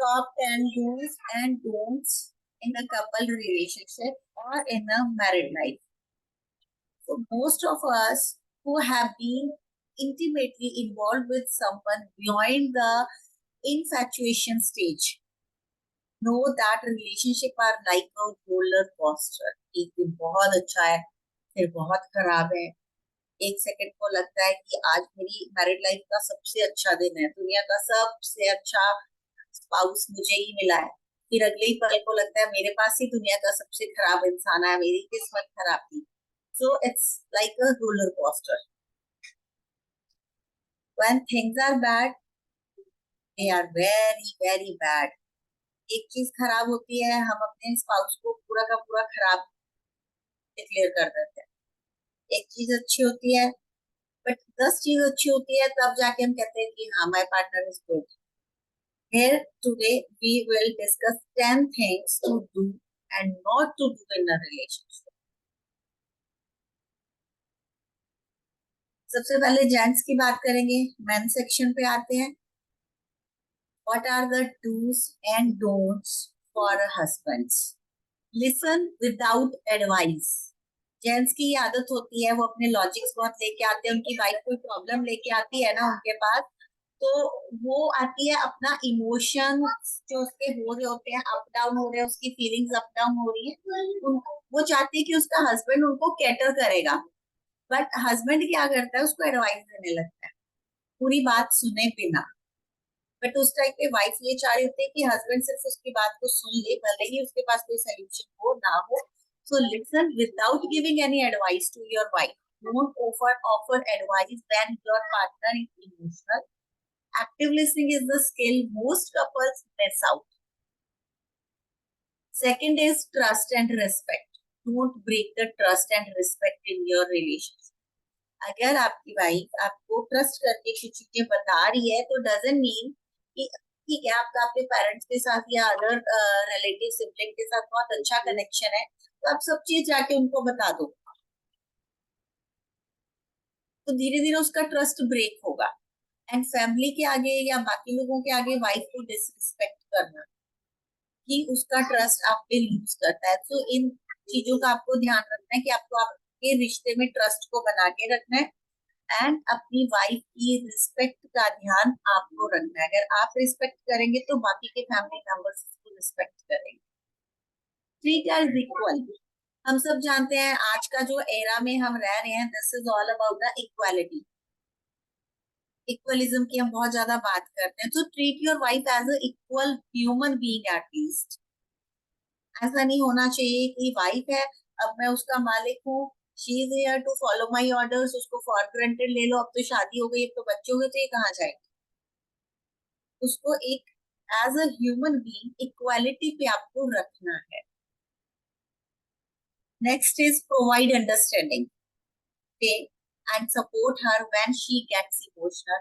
top 10 do's and don'ts in a couple relationship or in a married life. So most of us who have been intimately involved with someone beyond the infatuation stage know that relationship are like a roller coaster. एक दिन बहुत अच्छा है, फिर बहुत खराब है। एक सेकंड को लगता है कि आज मेरी मैरिड लाइफ का सबसे अच्छा दिन है, दुनिया का सबसे अच्छा स्पाउस मुझे ही मिला है। फिर अगले ही पल को लगता है मेरे पास ही दुनिया का सबसे खराब इंसान है, मेरी किस्मत खराब थी। So it's like a roller coaster. When things are bad, they are very very bad. एक चीज खराब होती है, हम अपने स्पाउस को पूरा का पूरा खराब डिक्लेयर कर देते हैं। एक चीज अच्छी होती है, बट 10 चीज अच्छी होती है, तब जाके हम कहते हैं कि हाँ, my partner is good. Here today we will discuss 10 things to do and not to do in a relationship. सबसे पहले जेंट्स की बात करेंगे, मेन सेक्शन पे आते हैं। What are the do's and don'ts for husbands? Listen without advice. Gents की आदत होती है, वो अपने लॉजिक्स बहुत लेके आते हैं। उनकी वाइफ कोई प्रॉब्लम लेके आती है ना उनके पास, तो वो आती है अपना इमोशन जो उसके हो रहे होते हैं, अप डाउन हो रहे हैं, उसकी फीलिंग्स अप डाउन हो रही है, वो चाहती है कि उसका हस्बैंड उनको कैटर करेगा। बट हस्बैंड क्या करता है, उसको एडवाइस देने लगता है पूरी बात सुने बिना। बट उस टाइम पे वाइफ ये चाह रही होती है कि हस्बैंड सिर्फ उसकी बात को सुन ले, भले ही उसके पास कोई सोल्यूशन हो ना हो। So listen without giving any advice to your wife. Don't offer advice when your partner is emotional. Active listening is the skill most couples miss out. Second is trust and respect. Don't break the trust and respect in your relationship. अगर आपकी wife आपको trust करके कुछ चीजें बता रही है, तो डजंट मीन कि ठीक है, आपका आपके पेरेंट्स के साथ या अदर रिलेटिव सिबलिंग के साथ बहुत अच्छा कनेक्शन है, तो आप सब चीज जाके उनको बता दो, तो धीरे धीरे उसका ट्रस्ट ब्रेक होगा। एंड फैमिली के आगे या बाकी लोगों के आगे वाइफ को डिसरिस्पेक्ट करना कि उसका ट्रस्ट आप पे लूज करता है। तो इन चीजों का आपको ध्यान रखना है कि आपको आपके रिश्ते में ट्रस्ट को बना के रखना है एंड अपनी वाइफ की रिस्पेक्ट का ध्यान आपको रखना है। अगर आप रिस्पेक्ट करेंगे तो बाकी के फैमिली मेंबर्स को रिस्पेक्ट करेंगे। Treat as equal. हम सब जानते हैं आज का जो एरा में हम रह रहे हैं, this is all about the equality. Equalism की हम बहुत ज्यादा बात करते हैं। तो treat your wife as a equal human being at least. ऐसा नहीं होना चाहिए कि वाइफ है, अब मैं उसका मालिक हूँ, she is here to follow my orders, उसको फॉर ग्रांटेड ले लो, अब तो शादी हो गई, अब तो बच्चे हो गए, तो ये कहाँ जाएगी। उसको एक as a human being equality पे आपको रखना है। नेक्स्ट इज प्रोवाइड अंडरस्टैंडिंग पे and support her when she gets emotional.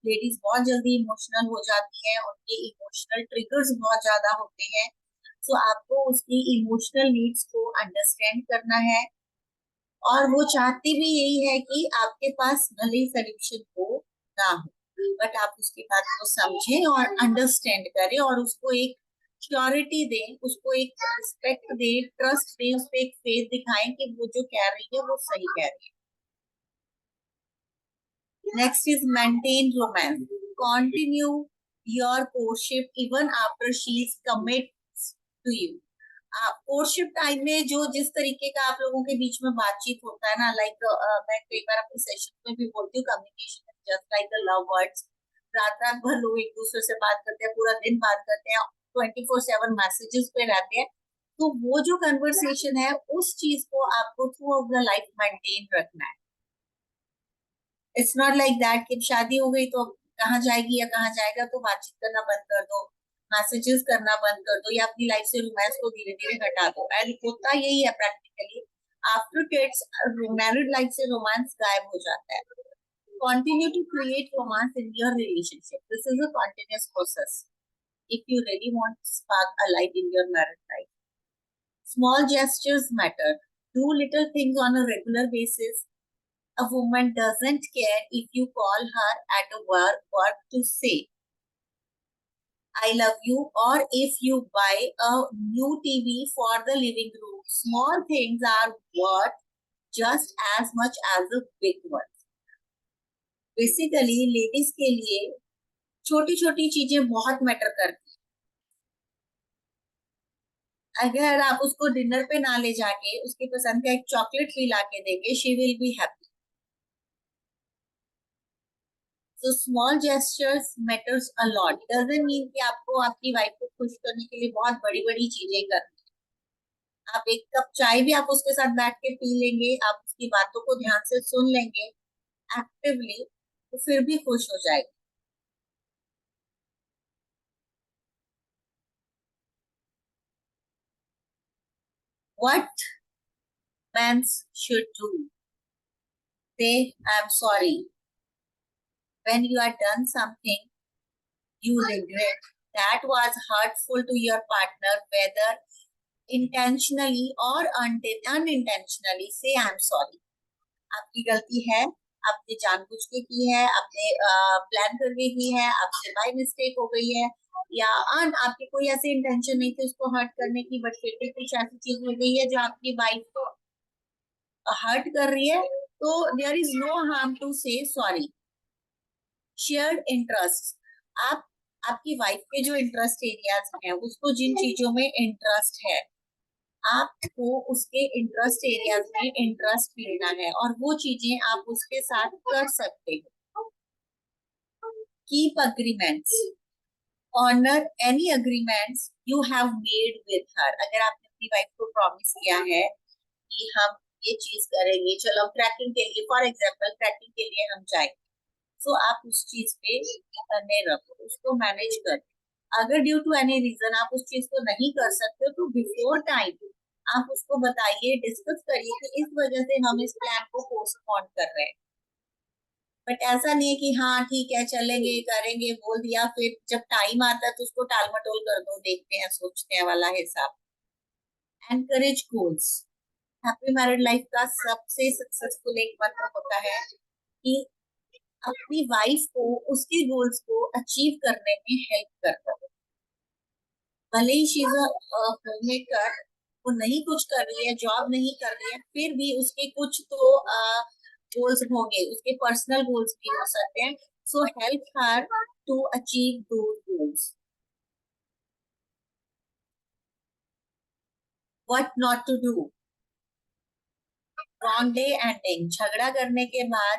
Ladies बहुत जल्दी इमोशनल हो जाती हैं, उनके इमोशनल ट्रिगर्स बहुत ज्यादा होते हैं। सो आपको उसकी इमोशनल नीड्स को अंडरस्टैंड करना है, और वो चाहती भी यही है कि आपके पास भले ही सोल्यूशन हो ना हो, बट आप उसकी बात को समझें और अंडरस्टैंड करें और उसको एक श्योरिटी दें, उसको एक रिस्पेक्ट दें, ट्रस्ट दें, उस पर एक फेथ दिखाएं कि वो जो कह रही है वो सही कह रही है। Next is maintain romance. Continue your courtship even after she is commits to you. Courtship time में जो जिस तरीके का आप लोगों के बीच में बातचीत होता है ना, लाइक मैं कई बार अपने सेशन में भी बोलती हूँ, communication is just like a love words. रात रात भर लोग एक दूसरे से बात करते हैं, पूरा दिन बात करते हैं, 24/7 मैसेजेस पे रहते हैं। तो वो जो कन्वर्सेशन है, उस चीज को आपको through out the life maintain रखना है। इट्स नॉट लाइक दैट कि शादी हो गई तो कहाँ जाएगी या कहाँ जाएगा तो बातचीत करना बंद कर दो, मैसेजेस करना बंद कर दो, या अपनी लाइफ से रोमांस को धीरे धीरे हटा दो। एंड होता यही है practically, after kids married life से रोमांस गायब हो जाता है। Continue to create romance in your relationship, this is a continuous process if you really want to spark a light in your married life. Small gestures matter. Do little things on a regular basis. A woman doesn't care if you call her at a work what to say. I love you, or if you buy a new TV for the living room. Small things are worth just as much as the big ones. Basically ladies के लिए छोटी छोटी चीजें बहुत matter करती हैं। अगर आप उसको डिनर पे ना ले जाके उसके पसंद का एक चॉकलेट भी ला के देंगे, she will be happy. So small gestures matters a lot. Doesn't mean कि आपको आपकी वाइफ को खुश करने के लिए बहुत बड़ी बड़ी चीजें करनी। आप एक कप चाय भी आप उसके साथ बैठ के पी लेंगे, आप उसकी बातों को ध्यान से सुन लेंगे एक्टिवली, तो फिर भी खुश हो जाएगी। What men should do? Say, I'm sorry. When you are done something you regret, that was hurtful to your partner, whether intentionally or unintentionally, say, I'm sorry. आपकी गलती है, आपने जानबूझ के की है, आपने प्लान करके की है, आपसे बाय मिस्टेक हो गई है, या आपकी कोई ऐसी इंटेंशन नहीं थी उसको हर्ट करने की, बट फिर भी कुछ ऐसी चीज हो गई है जो आपकी वाइफ को हर्ट कर रही है, तो there is no harm to say sorry. Shared interest. आप आपकी वाइफ के जो इंटरेस्ट एरियाज हैं, उसको जिन चीजों में इंटरेस्ट है, आपको उसके इंटरेस्ट एरियाज में इंटरेस्ट लेना है और वो चीजें आप उसके साथ कर सकते हो। Keep agreements. Honour any agreements you have made with her. अगर आपने अपनी वाइफ को प्रॉमिस किया है कि हम ये चीज करेंगे, चलो ट्रैकिंग के लिए, फॉर एग्जाम्पल ट्रैकिंग के लिए हम जाएंगे, तो आप उस चीज पे करने रखो, उसको मैनेज कर। अगर ड्यू टू एनी रीजन आप उस चीज को नहीं कर सकते हो, तो बिफोर टाइम आप उसको बताइए, डिस्कस करिए कि इस वजह से हम इस प्लान को पोस्टपोन कर रहे हैं। बट ऐसा नहीं है कि हाँ ठीक है चलेंगे करेंगे बोल दिया, फिर जब टाइम आता है तो उसको टाल मटोल कर दो, देखते हैं सोचते हैं वाला हिसाब। Encourage goals. Happy married life का सबसे सक्सेसफुल एक मंत्र होता है कि अपनी वाइफ को उसके गोल्स को अचीव करने में हेल्प करता है। भले ही शी इज होम मेकर, वो नहीं कुछ कर रही है, जॉब नहीं कर रही है, फिर भी उसके कुछ तो गोल्स होंगे, उसके पर्सनल गोल्स भी हो सकते हैं। So help her to achieve those goals. What not to do. Wrong day ending. झगड़ा करने के बाद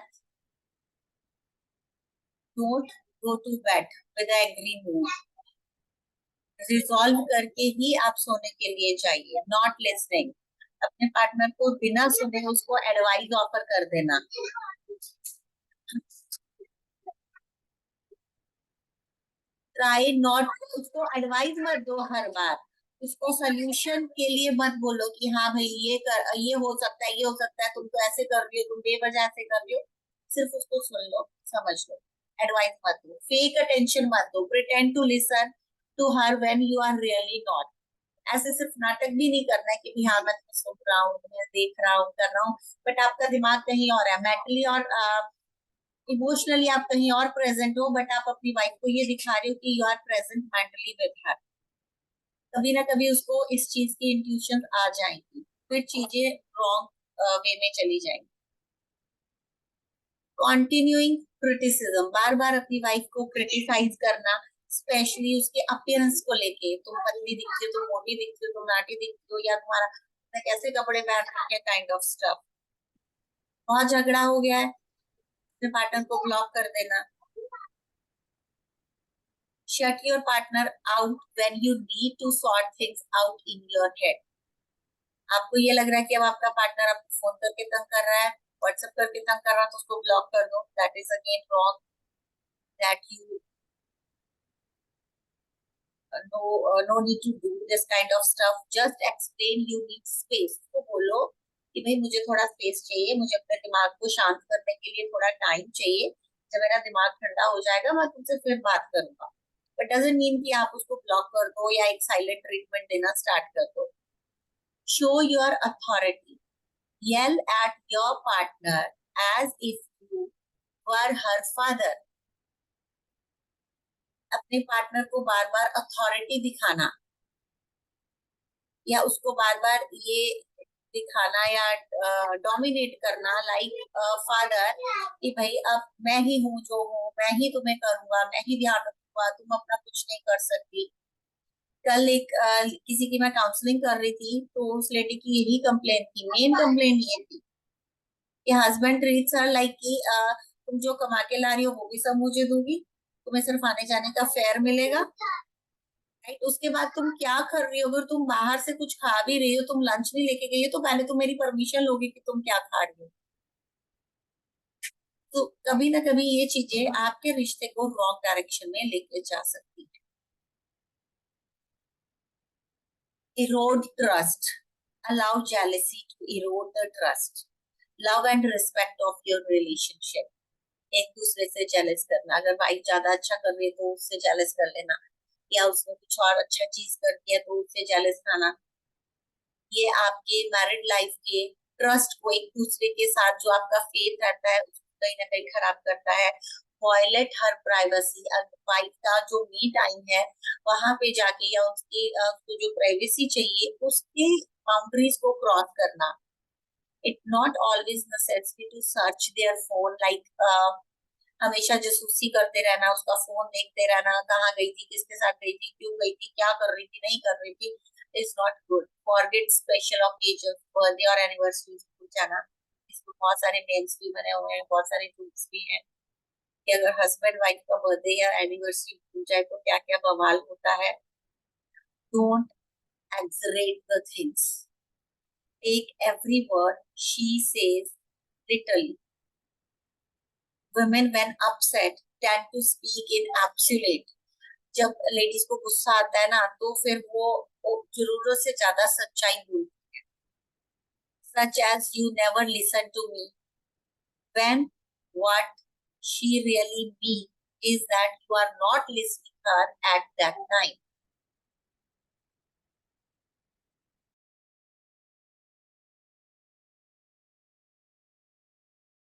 don't go to bed with angry mood. Resolve करके ही आप सोने के लिए जाइए। Not listening. अपने पार्टनर को बिना सुने उसको एडवाइस ऑफर कर देना। Try not. उसको एडवाइस मत दो हर बार, उसको सोल्यूशन के लिए मत बोलो कि हाँ भाई ये कर, ये हो सकता है, ये हो सकता है, तुम तो ऐसे कर रही हो, तुम बेवजह ऐसे कर रही हो। सिर्फ उसको सुन लो, समझ लो, एडवाइस मत दो। फेक अटेंशन मत दो। Pretend to listen to her when you are really not. ऐसे सिर्फ नाटक भी नहीं करना है कि हाँ मैं तुम्हें सुन रहा हूँ, मैं देख रहा हूँ, कर रहा हूँ, बट आपका दिमाग कहीं और है, मेंटली और इमोशनली आप कहीं और प्रेजेंट हो, बट आप अपनी वाइफ को ये दिखा रहे हो कि you are present mentally with her. कभी ना कभी उसको इस चीज की इंट्यूशन आ जाएंगी, फिर चीजें रॉन्ग वे में चली जाएंगी। Continuing criticism. बार बार अपनी वाइफ को क्रिटिसाइज करना, स्पेशली उसके अपीयरेंस को लेके, तुम पतली दिखती हो, तुम मोटी दिखती हो, तुम नाटी दिखती हो, या तुम्हारा कैसे कपड़े पहन रखे, काइंड ऑफ स्टफ। बहुत झगड़ा हो गया है, अपने पार्टनर को ब्लॉक कर देना। Shut your partner out when you need to sort things out in your head. आपको ये लग रहा है कि अब आपका पार्टनर आपको फोन करके तंग कर रहा है, व्हाट्सएप करके तंग कर रहा है, तो उसको ब्लॉक कर दो। That is again wrong. That you no need to do this kind of stuff. Just explain you need space। तो बोलो कि भाई मुझे थोड़ा स्पेस चाहिए, मुझे अपने दिमाग को शांत करने के लिए थोड़ा टाइम चाहिए, जब मेरा दिमाग ठंडा हो जाएगा मैं तुमसे फिर बात करूंगा। बट डजंट मीन कि आप उसको ब्लॉक कर दो या एक साइलेंट ट्रीटमेंट देना स्टार्ट कर दो। Show your authority. Yell at your partner as if you were her father। अपने पार्टनर को बार बार अथॉरिटी दिखाना या उसको बार बार ये दिखाना या डोमिनेट करना, लाइक फादर, कि भाई अब मैं ही हूँ जो हूँ, मैं ही तुम्हें करूंगा, मैं ही ध्यान रखूंगा, तुम अपना कुछ नहीं कर सकती। कल एक किसी की मैं काउंसलिंग कर रही थी, तो उस लेडी की यही कंप्लेन थी, मेन कंप्लेन ये थी कि हस्बैंड ट्रीट्स हर लाइक कि तुम जो कमा के ला रही हो वो भी सब मुझे दूंगी, तुम्हें सिर्फ आने जाने का फेयर मिलेगा, राइट? उसके बाद तुम क्या कर रही हो, अगर तुम बाहर से कुछ खा भी रही हो, तुम लंच नहीं लेके गई हो, तो पहले तुम मेरी परमिशन लोगी कि तुम क्या खा रही हो। तो कभी ना कभी ये चीजें आपके रिश्ते को रॉन्ग डायरेक्शन में लेके जा सकती है। erode trust, allow jealousy to erode the trust, love and respect of your relationship। एक दूसरे से जेलस करना, अगर भाई ज्यादा अच्छा कर रही है तो उससे जेलस कर लेना, या उसने कुछ और अच्छा चीज कर दिया तो उससे जेलस खाना, ये आपके मैरिड लाइफ के ट्रस्ट को, एक दूसरे के साथ जो आपका फेथ रहता है उसको कहीं ना कहीं खराब करता है। वॉयलेट हर प्राइवेसी, वाइफ का जो मी टाइम है वहां पे जाके या उसकी उसको जो प्राइवेसी चाहिए उसके बाउंड्रीज को क्रॉस करना। It not always necessity to search their phone, like हमेशा जासूसी करते रहना, उसका फोन देखते रहना, कहाँ गई थी, किसके साथ गई थी, क्यों गई थी, क्या कर रही थी, नहीं कर रही थी, is not good. Forget special occasion, birthday और एनिवर्सरी भूल जाना। इसमें बहुत सारे नेम्स भी बने हुए हैं, बहुत सारे रूल्स भी हैं कि अगर हस्बैंड वाइफ का बर्थडे या एनिवर्सरी भूल जाए तो क्या क्या बवाल होता है। Don't exaggerate the things, take every word she says literally। women when upset tend to speak in absolute। जब लेडीज को गुस्सा आता है ना तो फिर वो जरूरत से ज्यादा सच्चाई बोलती है। Such as you never listen to me, when what she really means is that you are not listening her at that time।